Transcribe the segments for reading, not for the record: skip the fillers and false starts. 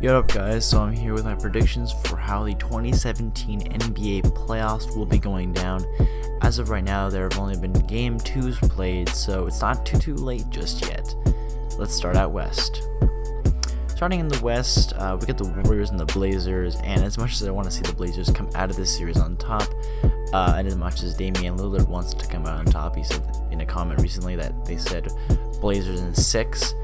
Yo, up guys, so I'm here with my predictions for how the 2017 NBA playoffs will be going down. As of right now, there have only been game 2s played, so it's not too late just yet. Let's start out west. Starting in the west, we get the Warriors and the Blazers, and as much as I want to see the Blazers come out of this series on top, and as much as Damian Lillard wants to come out on top, he said in a comment recently that they said Blazers in 6.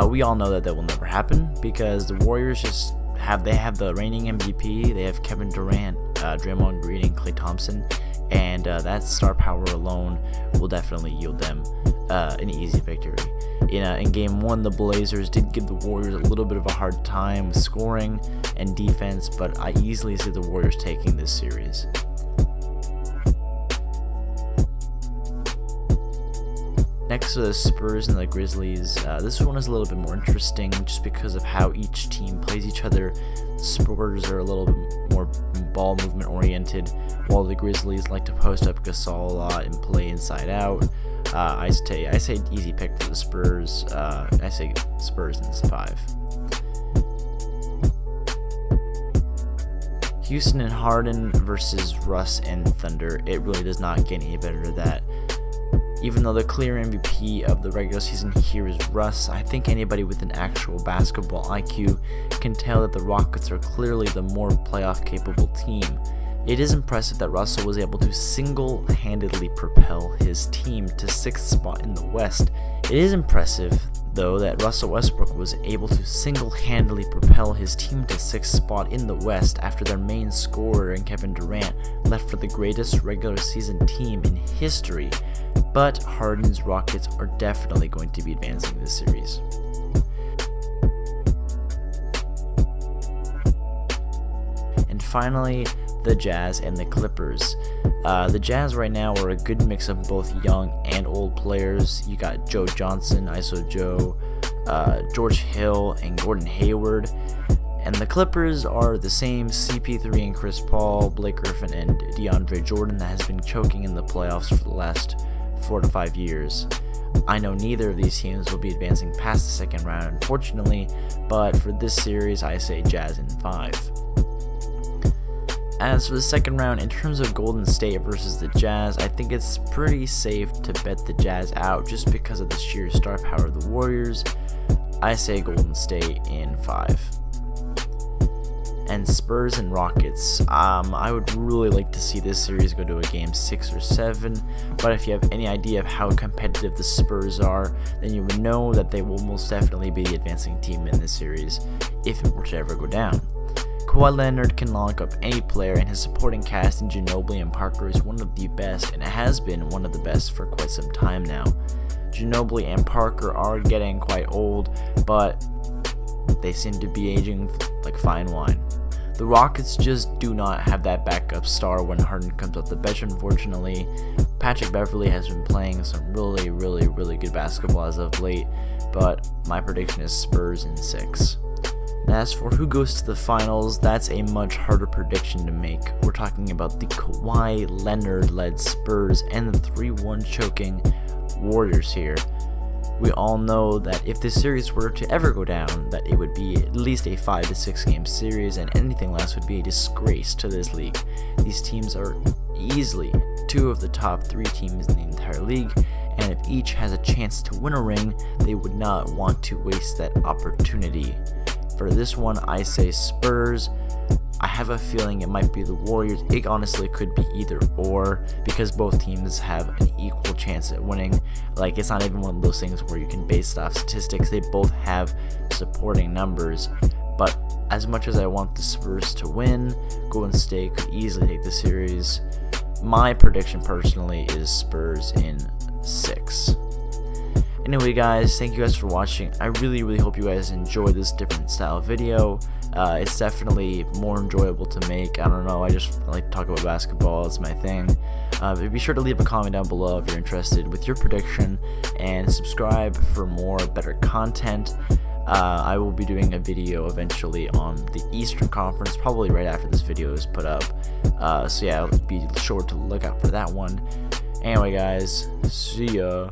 We all know that that will never happen because the Warriors have the reigning MVP. They have Kevin Durant, Draymond Green, and Klay Thompson, and that star power alone will definitely yield them an easy victory. In game 1, the Blazers did give the Warriors a little bit of a hard time with scoring and defense, but I easily see the Warriors taking this series. Next to the Spurs and the Grizzlies, this one is a little bit more interesting just because of how each team plays each other. The Spurs are a little bit more ball movement oriented, while the Grizzlies like to post up Gasol a lot and play inside out. I say easy pick for the Spurs. I say Spurs in 5. Houston and Harden versus Russ and Thunder. It really does not get any better than that. Even though the clear MVP of the regular season here is Russ, I think anybody with an actual basketball IQ can tell that the Rockets are clearly the more playoff capable team. It is impressive that Russell was able to single-handedly propel his team to 6th spot in the West. It is impressive, though, that Russell Westbrook was able to single-handedly propel his team to 6th spot in the West after their main scorer in Kevin Durant left for the greatest regular season team in history. But Harden's Rockets are definitely going to be advancing this series. And finally, the Jazz and the Clippers. The Jazz right now are a good mix of both young and old players. You got Joe Johnson, ISO Joe, George Hill, and Gordon Hayward. And the Clippers are the same CP3 and Chris Paul, Blake Griffin, and DeAndre Jordan that has been choking in the playoffs for the last 4 to 5 years. I know neither of these teams will be advancing past the second round, unfortunately, but for this series, I say Jazz in 5. As for the second round, in terms of Golden State versus the Jazz, I think it's pretty safe to bet the Jazz out just because of the sheer star power of the Warriors. I say Golden State in 5. And Spurs and Rockets, I would really like to see this series go to a game 6 or 7, but if you have any idea of how competitive the Spurs are, then you would know that they will most definitely be the advancing team in this series if it were to ever go down. Kawhi Leonard can lock up any player, and his supporting cast in Ginobili and Parker is one of the best, and it has been one of the best for quite some time now. Ginobili and Parker are getting quite old, but they seem to be aging like fine wine. The Rockets just do not have that backup star when Harden comes off the bench, unfortunately. Patrick Beverley has been playing some really good basketball as of late, but my prediction is Spurs in 6. As for who goes to the finals, that's a much harder prediction to make. We're talking about the Kawhi Leonard-led Spurs and the 3-1 choking Warriors here. We all know that if this series were to ever go down, that it would be at least a 5 to 6 game series, and anything less would be a disgrace to this league. These teams are easily 2 of the top 3 teams in the entire league, and if each has a chance to win a ring, they would not want to waste that opportunity. For this one, I say Spurs. I have a feeling it might be the Warriors. It honestly could be either or because both teams have an equal chance at winning. Like, it's not even one of those things where you can base it off statistics. They both have supporting numbers. But as much as I want the Spurs to win, Golden State could easily take the series. My prediction personally is Spurs in 6. Anyway guys, thank you guys for watching. I really hope you guys enjoy this different style video. It's definitely more enjoyable to make. I don't know, I just like to talk about basketball, it's my thing. But be sure to leave a comment down below if you're interested with your prediction, and subscribe for more better content. I will be doing a video eventually on the Eastern Conference, probably right after this video is put up. So yeah, be sure to look out for that one. Anyway guys, see ya.